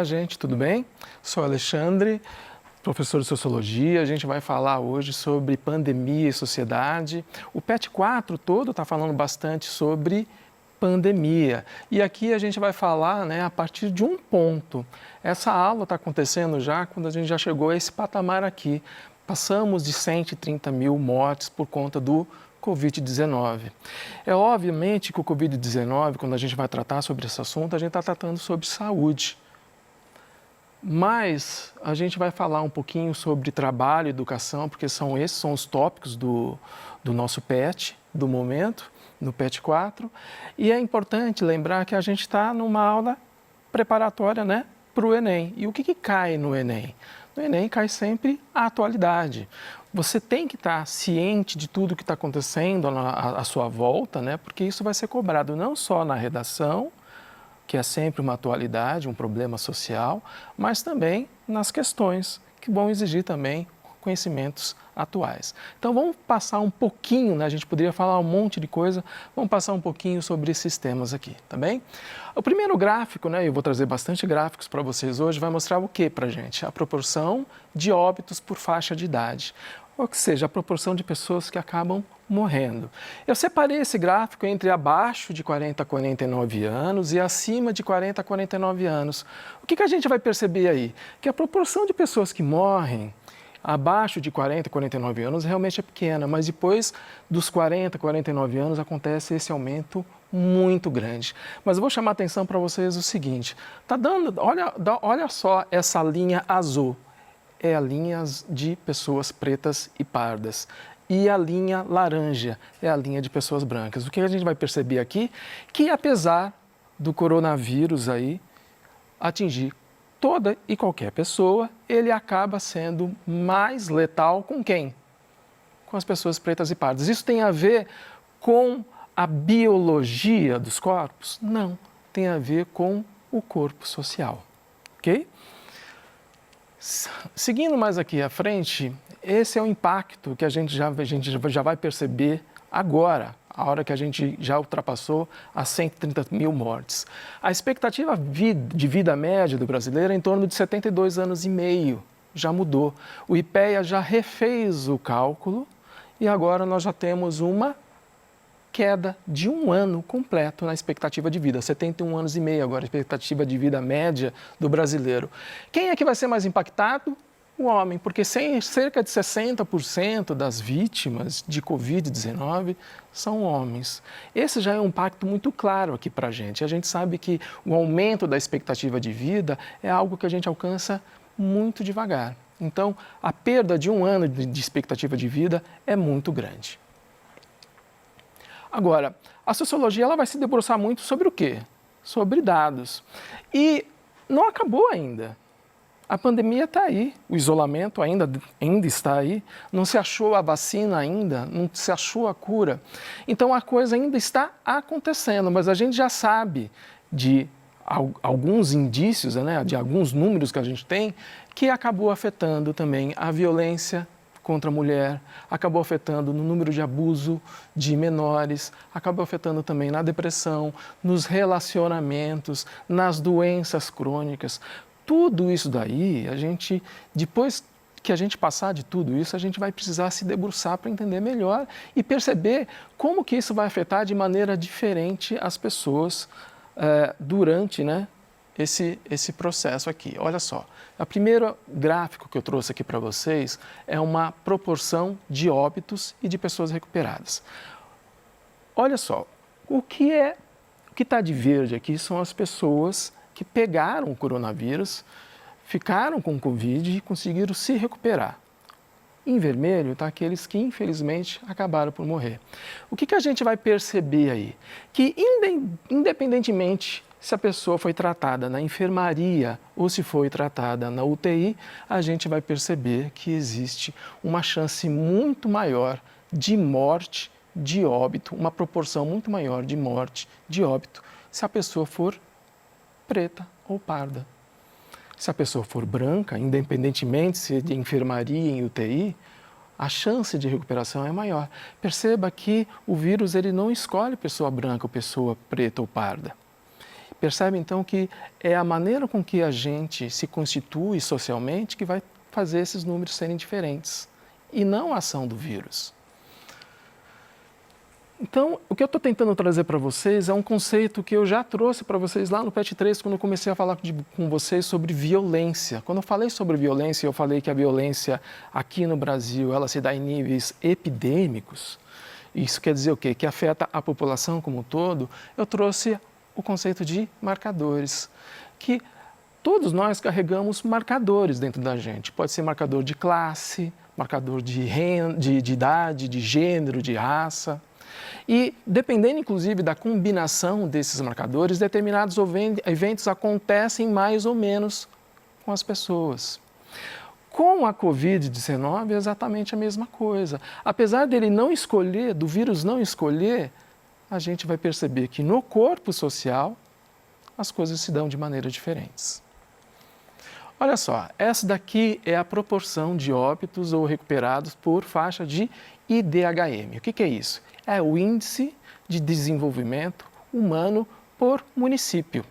gente, tudo bem? Sou Alexandre, professor de Sociologia. A gente vai falar hoje sobre pandemia e sociedade. O PET 4 todo está falando bastante sobre pandemia. E aqui a gente vai falar, a partir de um ponto. Essa aula está acontecendo já quando a gente já chegou a esse patamar aqui. Passamos de 130 mil mortes por conta do Covid-19. É obviamente que o Covid-19, quando a gente vai tratar sobre esse assunto, a gente está tratando sobre saúde. Mas a gente vai falar um pouquinho sobre trabalho e educação, porque esses são os tópicos do nosso PET, do momento, no PET 4. E é importante lembrar que a gente está numa aula preparatória, para o Enem. E o que cai no Enem? No Enem cai sempre a atualidade. Você tem que estar ciente de tudo que está acontecendo à sua volta, porque isso vai ser cobrado não só na redação, que é sempre uma atualidade, um problema social, mas também nas questões que vão exigir também conhecimentos atuais. Então vamos passar um pouquinho, a gente poderia falar um monte de coisa, vamos passar um pouquinho sobre esses temas aqui, tá bem? O primeiro gráfico, eu vou trazer bastante gráficos para vocês hoje, vai mostrar o que para a gente? A proporção de óbitos por faixa de idade, ou seja, a proporção de pessoas que acabam morrendo. Eu separei esse gráfico entre abaixo de 40 a 49 anos e acima de 40 a 49 anos. O que a gente vai perceber aí? Que a proporção de pessoas que morrem abaixo de 40 a 49 anos realmente é pequena, mas depois dos 40 a 49 anos acontece esse aumento muito grande. Mas eu vou chamar a atenção para vocês o seguinte, olha só essa linha azul, é a linha de pessoas pretas e pardas. E a linha laranja é a linha de pessoas brancas. O que a gente vai perceber aqui? Que apesar do coronavírus aí atingir toda e qualquer pessoa, ele acaba sendo mais letal com quem? Com as pessoas pretas e pardas. Isso tem a ver com a biologia dos corpos? Não, tem a ver com o corpo social, ok? Seguindo mais aqui à frente, esse é o impacto que a gente já vai perceber agora, a hora que a gente já ultrapassou as 130 mil mortes. A expectativa de vida média do brasileiro é em torno de 72 anos e meio, já mudou. O IPEA já refez o cálculo e agora nós já temos uma queda de um ano completo na expectativa de vida, 71 anos e meio agora, a expectativa de vida média do brasileiro. Quem é que vai ser mais impactado? O homem, porque cerca de 60% das vítimas de Covid-19 são homens. Esse já é um impacto muito claro aqui para a gente. A gente sabe que o aumento da expectativa de vida é algo que a gente alcança muito devagar. Então, a perda de um ano de expectativa de vida é muito grande. Agora, a sociologia ela vai se debruçar muito sobre o quê? Sobre dados. E não acabou ainda. A pandemia está aí, o isolamento ainda está aí, não se achou a vacina ainda, não se achou a cura. Então a coisa ainda está acontecendo, mas a gente já sabe de alguns indícios, de alguns números que a gente tem, que acabou afetando também a violência contra a mulher, acabou afetando no número de abuso de menores, acabou afetando também na depressão, nos relacionamentos, nas doenças crônicas. Tudo isso daí, depois que a gente passar de tudo isso, a gente vai precisar se debruçar para entender melhor e perceber como que isso vai afetar de maneira diferente as pessoas durante esse processo aqui. Olha só, o primeiro gráfico que eu trouxe aqui para vocês é uma proporção de óbitos e de pessoas recuperadas. Olha só, o que está de verde aqui são as pessoas que pegaram o coronavírus, ficaram com Covid e conseguiram se recuperar. Em vermelho está aqueles que, infelizmente, acabaram por morrer. O que a gente vai perceber aí? Que, independentemente se a pessoa foi tratada na enfermaria ou se foi tratada na UTI, a gente vai perceber que existe uma chance muito maior de morte, de óbito, uma proporção muito maior de morte, de óbito, se a pessoa for preta ou parda. Se a pessoa for branca, independentemente se é de enfermaria em UTI, a chance de recuperação é maior. Perceba que o vírus ele não escolhe pessoa branca ou pessoa preta ou parda. Percebe então que é a maneira com que a gente se constitui socialmente que vai fazer esses números serem diferentes, e não a ação do vírus. Então, o que eu estou tentando trazer para vocês é um conceito que eu já trouxe para vocês lá no PET 3, quando eu comecei a falar com vocês sobre violência. Quando eu falei sobre violência, eu falei que a violência aqui no Brasil, ela se dá em níveis epidêmicos. Isso quer dizer o quê? Que afeta a população como um todo. Eu trouxe o conceito de marcadores, que todos nós carregamos marcadores dentro da gente. Pode ser marcador de classe, marcador de idade, de gênero, de raça. E, dependendo inclusive da combinação desses marcadores, determinados eventos acontecem mais ou menos com as pessoas. Com a Covid-19 é exatamente a mesma coisa. Apesar dele não escolher, do vírus não escolher, a gente vai perceber que no corpo social as coisas se dão de maneiras diferentes. Olha só, essa daqui é a proporção de óbitos ou recuperados por faixa de IDHM. O que é isso? É o Índice de Desenvolvimento Humano por município.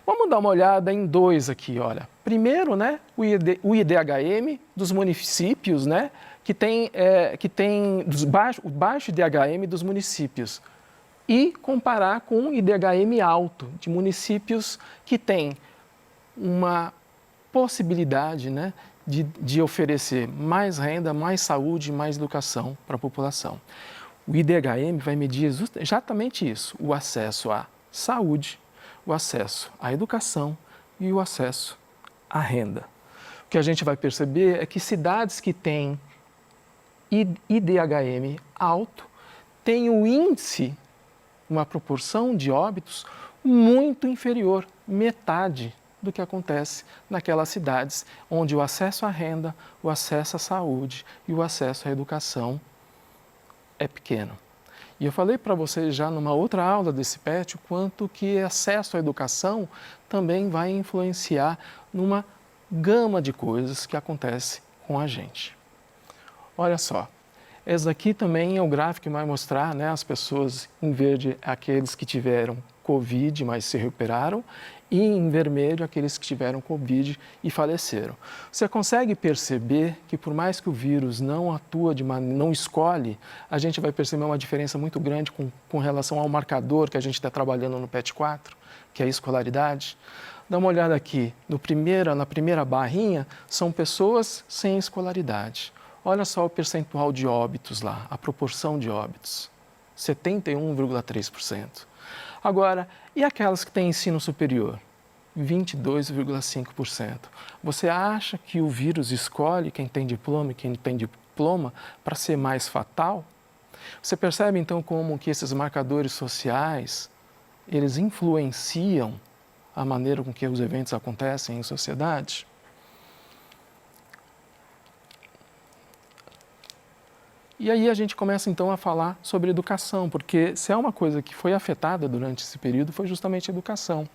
Vamos dar uma olhada em dois aqui, olha. Primeiro, né, o IDHM dos municípios, né, que tem o baixo IDHM dos municípios. E comparar com o IDHM alto de municípios que têm uma possibilidade, né, de oferecer mais renda, mais saúde, mais educação para a população. O IDHM vai medir exatamente isso, o acesso à saúde, o acesso à educação e o acesso à renda. O que a gente vai perceber é que cidades que têm IDHM alto têm o índice, uma proporção de óbitos muito inferior, metade do que acontece naquelas cidades onde o acesso à renda, o acesso à saúde e o acesso à educação é pequeno. E eu falei para vocês já numa outra aula desse PET o quanto que acesso à educação também vai influenciar numa gama de coisas que acontece com a gente. Olha só, esse aqui também é o gráfico que vai mostrar, né, as pessoas em verde, aqueles que tiveram Covid, mas se recuperaram, e em vermelho, aqueles que tiveram Covid e faleceram. Você consegue perceber que por mais que o vírus não atua, não escolhe, a gente vai perceber uma diferença muito grande com relação ao marcador que a gente está trabalhando no PET 4, que é a escolaridade? Dá uma olhada aqui, na primeira barrinha, são pessoas sem escolaridade. Olha só o percentual de óbitos lá, a proporção de óbitos, 71,3%. Agora, e aquelas que têm ensino superior? 22,5%. Você acha que o vírus escolhe quem tem diploma e quem não tem diploma para ser mais fatal? Você percebe então como que esses marcadores sociais, eles influenciam a maneira com que os eventos acontecem em sociedade? E aí a gente começa então a falar sobre educação, porque se é uma coisa que foi afetada durante esse período, foi justamente a educação.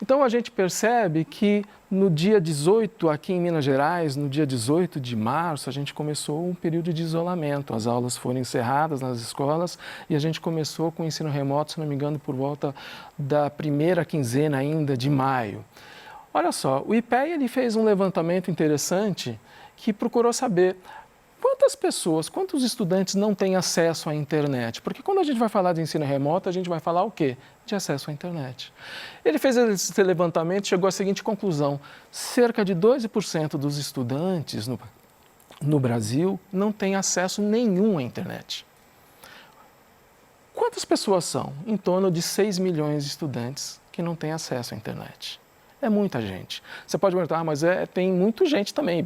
Então a gente percebe que no dia 18, aqui em Minas Gerais, no dia 18 de março, a gente começou um período de isolamento. As aulas foram encerradas nas escolas e a gente começou com o ensino remoto, se não me engano, por volta da primeira quinzena ainda de maio. Olha só, o IPEA ele fez um levantamento interessante que procurou saber quantas pessoas, quantos estudantes não têm acesso à internet? Porque quando a gente vai falar de ensino remoto, a gente vai falar o quê? De acesso à internet. Ele fez esse levantamento e chegou à seguinte conclusão: cerca de 12% dos estudantes no Brasil não têm acesso nenhum à internet. Quantas pessoas são? Em torno de 6 milhões de estudantes que não têm acesso à internet. É muita gente. Você pode perguntar, mas tem muita gente também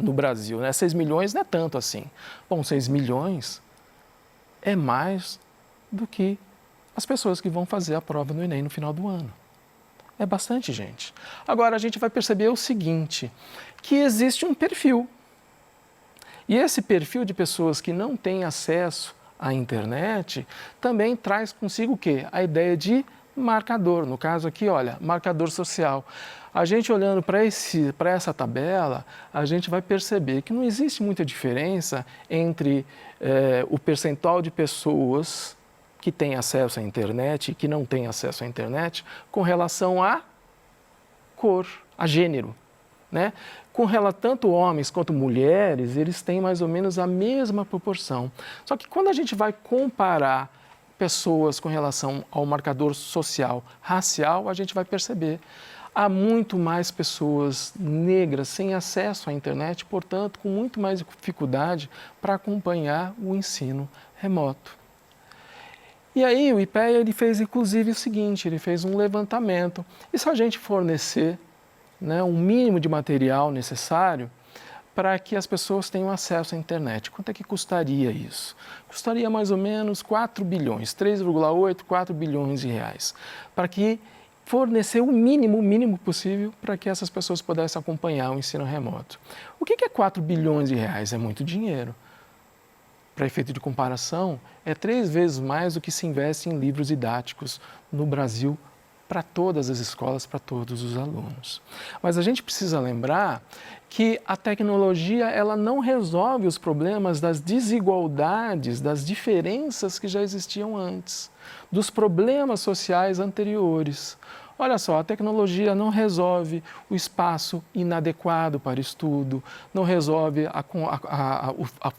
no Brasil, né? 6 milhões não é tanto assim. Bom, 6 milhões é mais do que as pessoas que vão fazer a prova no Enem no final do ano. É bastante gente. Agora, a gente vai perceber o seguinte, que existe um perfil. E esse perfil de pessoas que não têm acesso à internet também traz consigo o quê? A ideia de marcador, no caso aqui, olha, marcador social. A gente olhando para essa tabela, a gente vai perceber que não existe muita diferença entre o percentual de pessoas que tem acesso à internet e que não tem acesso à internet com relação a cor, a gênero, né? Tanto homens quanto mulheres, eles têm mais ou menos a mesma proporção. Só que quando a gente vai comparar pessoas com relação ao marcador social, racial, a gente vai perceber. Há muito mais pessoas negras sem acesso à internet, portanto, com muito mais dificuldade para acompanhar o ensino remoto. E aí o IPEA ele fez inclusive o seguinte, ele fez um levantamento. E se a gente fornecer, né, um mínimo de material necessário para que as pessoas tenham acesso à internet? Quanto é que custaria isso? Custaria mais ou menos 4 bilhões, 3,8, 4 bilhões de reais, para que fornecer o mínimo possível para que essas pessoas pudessem acompanhar o ensino remoto. O que é 4 bilhões de reais? É muito dinheiro. Para efeito de comparação, é 3 vezes mais do que se investe em livros didáticos no Brasil para todas as escolas, para todos os alunos. Mas a gente precisa lembrar que a tecnologia ela não resolve os problemas das desigualdades, das diferenças que já existiam antes, dos problemas sociais anteriores. Olha só, a tecnologia não resolve o espaço inadequado para estudo, não resolve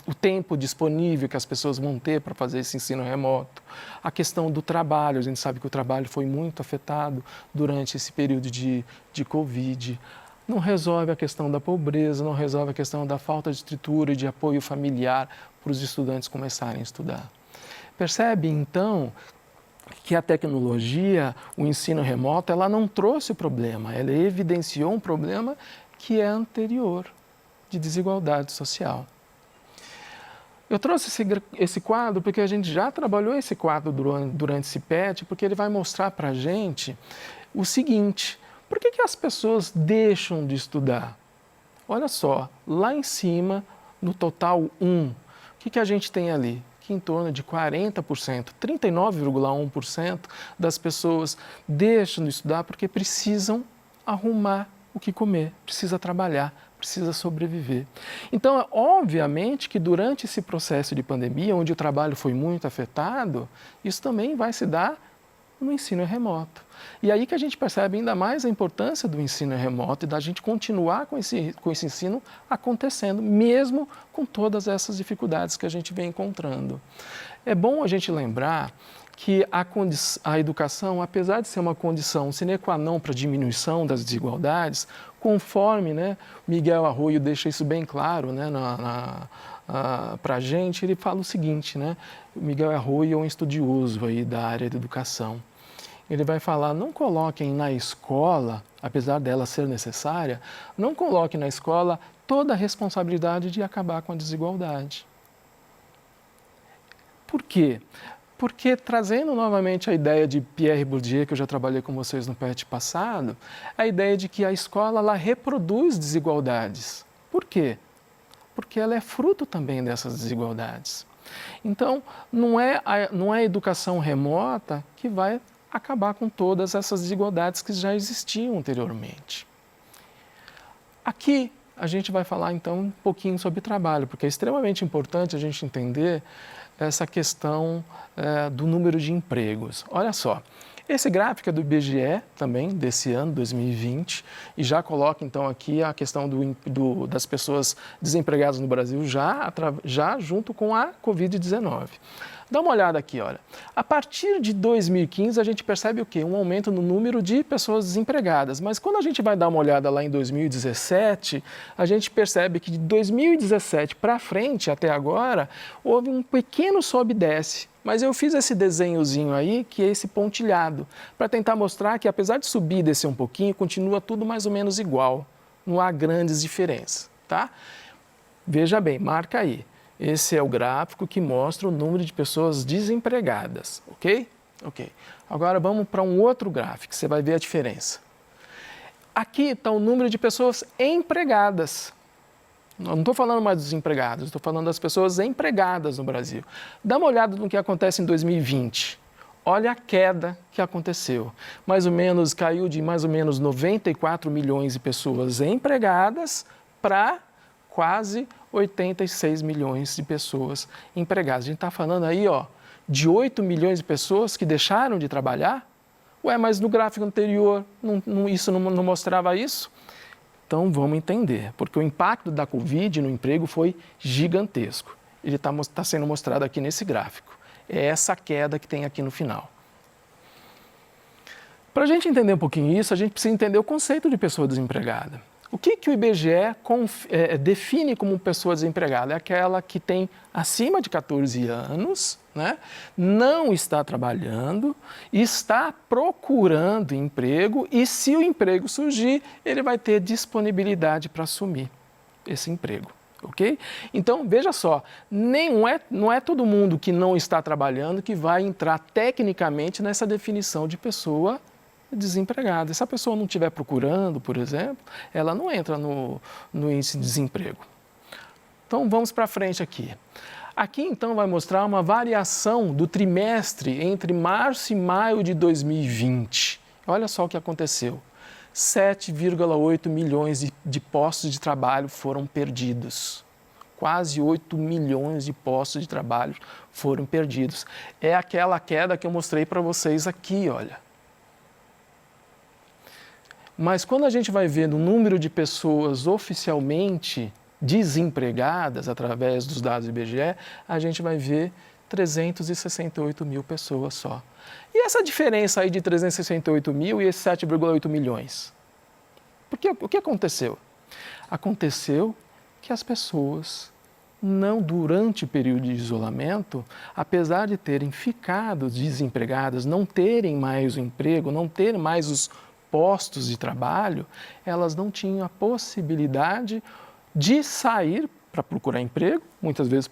o tempo disponível que as pessoas vão ter para fazer esse ensino remoto. A questão do trabalho, a gente sabe que o trabalho foi muito afetado durante esse período de Covid. Não resolve a questão da pobreza, não resolve a questão da falta de estrutura e de apoio familiar para os estudantes começarem a estudar. Percebe, então, que a tecnologia, o ensino remoto, ela não trouxe o problema, ela evidenciou um problema que é anterior, de desigualdade social. Eu trouxe esse quadro porque a gente já trabalhou esse quadro durante esse PET, porque ele vai mostrar para a gente o seguinte: por que as pessoas deixam de estudar? Olha só, lá em cima, no total 1, o que a gente tem ali? Que em torno de 40%, 39,1% das pessoas deixam de estudar porque precisam arrumar o que comer, precisa trabalhar, precisa sobreviver. Então, obviamente que durante esse processo de pandemia, onde o trabalho foi muito afetado, isso também vai se dar no ensino remoto. E aí que a gente percebe ainda mais a importância do ensino remoto e da gente continuar com esse ensino acontecendo, mesmo com todas essas dificuldades que a gente vem encontrando. É bom a gente lembrar que a educação, apesar de ser uma condição sine qua non para a diminuição das desigualdades, conforme, né, Miguel Arroyo deixa isso bem claro, né, para a gente, ele fala o seguinte, né, o Miguel Arroyo é um estudioso aí da área da educação. Ele vai falar, não coloquem na escola, apesar dela ser necessária, não coloquem na escola toda a responsabilidade de acabar com a desigualdade. Por quê? Porque, trazendo novamente a ideia de Pierre Bourdieu, que eu já trabalhei com vocês no PET passado, a ideia de que a escola ela reproduz desigualdades. Por quê? Porque ela é fruto também dessas desigualdades. Então, não é a educação remota que vai acabar com todas essas desigualdades que já existiam anteriormente. Aqui a gente vai falar então um pouquinho sobre trabalho, porque é extremamente importante a gente entender essa questão do número de empregos. Olha só, esse gráfico é do IBGE também, desse ano, 2020, e já coloca então aqui a questão das pessoas desempregadas no Brasil já junto com a Covid-19. Dá uma olhada aqui, olha. A partir de 2015, a gente percebe o quê? Um aumento no número de pessoas desempregadas. Mas quando a gente vai dar uma olhada lá em 2017, a gente percebe que de 2017 para frente, até agora, houve um pequeno sobe e desce. Mas eu fiz esse desenhozinho aí, que é esse pontilhado, para tentar mostrar que apesar de subir e descer um pouquinho, continua tudo mais ou menos igual. Não há grandes diferenças, tá? Veja bem, marca aí. Esse é o gráfico que mostra o número de pessoas desempregadas, ok? Ok. Agora vamos para um outro gráfico, você vai ver a diferença. Aqui está o número de pessoas empregadas. Não estou falando mais dos empregados, estou falando das pessoas empregadas no Brasil. Dá uma olhada no que acontece em 2020. Olha a queda que aconteceu. Caiu de mais ou menos 94 milhões de pessoas empregadas para quase 86 milhões de pessoas empregadas. A gente está falando aí, ó, de 8 milhões de pessoas que deixaram de trabalhar? Ué, mas no gráfico anterior isso não mostrava isso? Então vamos entender, porque o impacto da Covid no emprego foi gigantesco. Ele está sendo mostrado aqui nesse gráfico. É essa queda que tem aqui no final. Para a gente entender um pouquinho isso, a gente precisa entender o conceito de pessoa desempregada. O que o IBGE define como pessoa desempregada? É aquela que tem acima de 14 anos, né? Não está trabalhando, está procurando emprego e, se o emprego surgir, ele vai ter disponibilidade para assumir esse emprego. Ok? Então, veja só, não é todo mundo que não está trabalhando que vai entrar tecnicamente nessa definição de pessoa desempregada. Se a pessoa não estiver procurando, por exemplo, ela não entra no índice de desemprego. Então, vamos para frente aqui. Aqui, então, vai mostrar uma variação do trimestre entre março e maio de 2020. Olha só o que aconteceu. 7,8 milhões de postos de trabalho foram perdidos. Quase 8 milhões de postos de trabalho foram perdidos. É aquela queda que eu mostrei para vocês aqui, olha. Mas quando a gente vai ver o número de pessoas oficialmente desempregadas através dos dados do IBGE, a gente vai ver 368 mil pessoas só. E essa diferença aí de 368 mil e esses 7,8 milhões? Porque o que aconteceu? Aconteceu que as pessoas, durante o período de isolamento, apesar de terem ficado desempregadas, não terem mais o emprego, não terem mais os postos de trabalho, elas não tinham a possibilidade de sair para procurar emprego, muitas vezes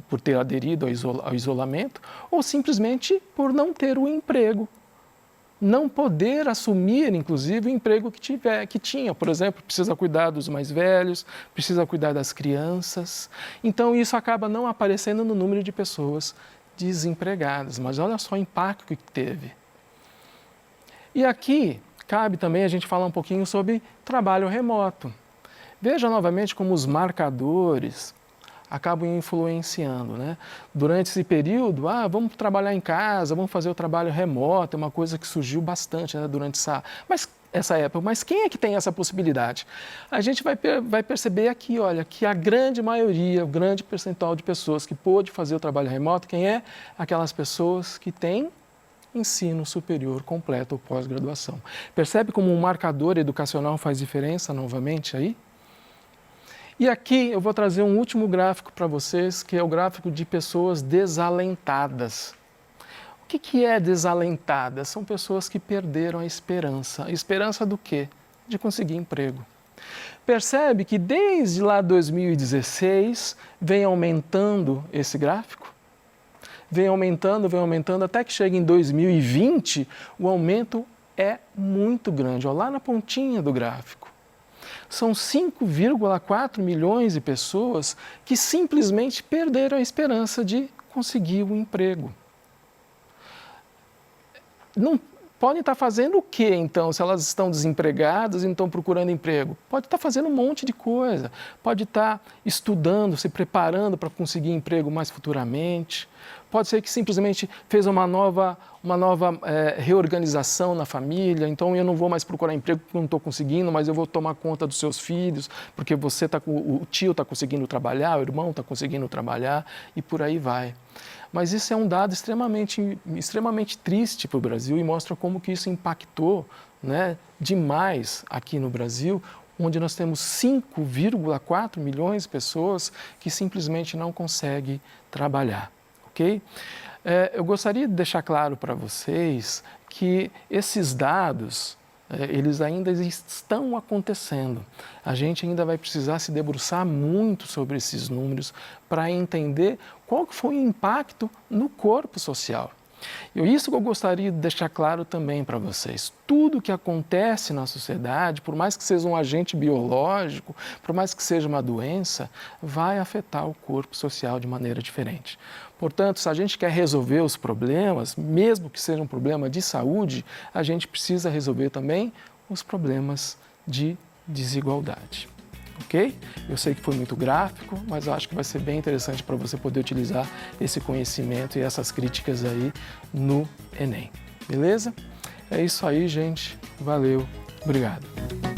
por ter aderido ao isolamento, ou simplesmente por não ter o emprego. Não poder assumir, inclusive, o emprego que tinha. Por exemplo, precisa cuidar dos mais velhos, precisa cuidar das crianças. Então, isso acaba não aparecendo no número de pessoas desempregadas. Mas olha só o impacto que teve. E aqui, cabe também a gente falar um pouquinho sobre trabalho remoto. Veja novamente como os marcadores acabam influenciando, né? Durante esse período, vamos trabalhar em casa, vamos fazer o trabalho remoto, é uma coisa que surgiu bastante, né, durante essa época. Mas quem é que tem essa possibilidade? A gente vai perceber aqui, olha, que a grande maioria, o grande percentual de pessoas que pôde fazer o trabalho remoto, quem é? Aquelas pessoas que têm ensino superior completo ou pós-graduação. Percebe como um marcador educacional faz diferença novamente aí? E aqui eu vou trazer um último gráfico para vocês, que é o gráfico de pessoas desalentadas. O que é desalentada? São pessoas que perderam a esperança. A esperança do quê? De conseguir emprego. Percebe que desde lá 2016 vem aumentando esse gráfico? Vem aumentando, até que chega em 2020, o aumento é muito grande. Olha lá na pontinha do gráfico. São 5,4 milhões de pessoas que simplesmente perderam a esperança de conseguir um emprego. Não podem estar fazendo o quê, então, se elas estão desempregadas e não estão procurando emprego? Pode estar fazendo um monte de coisa. Pode estar estudando, se preparando para conseguir emprego mais futuramente. Pode ser que simplesmente fez uma nova reorganização na família, então eu não vou mais procurar emprego porque eu não estou conseguindo, mas eu vou tomar conta dos seus filhos, porque o tio está conseguindo trabalhar, o irmão está conseguindo trabalhar e por aí vai. Mas isso é um dado extremamente triste para o Brasil e mostra como que isso impactou, né, demais aqui no Brasil, onde nós temos 5,4 milhões de pessoas que simplesmente não conseguem trabalhar. Okay? Eu gostaria de deixar claro para vocês que esses dados, eles ainda estão acontecendo. A gente ainda vai precisar se debruçar muito sobre esses números para entender qual que foi o impacto no corpo social. Isso que eu gostaria de deixar claro também para vocês. Tudo que acontece na sociedade, por mais que seja um agente biológico, por mais que seja uma doença, vai afetar o corpo social de maneira diferente. Portanto, se a gente quer resolver os problemas, mesmo que seja um problema de saúde, a gente precisa resolver também os problemas de desigualdade. ok? Eu sei que foi muito gráfico, mas eu acho que vai ser bem interessante para você poder utilizar esse conhecimento e essas críticas aí no Enem, beleza? É isso aí, gente. Valeu, obrigado.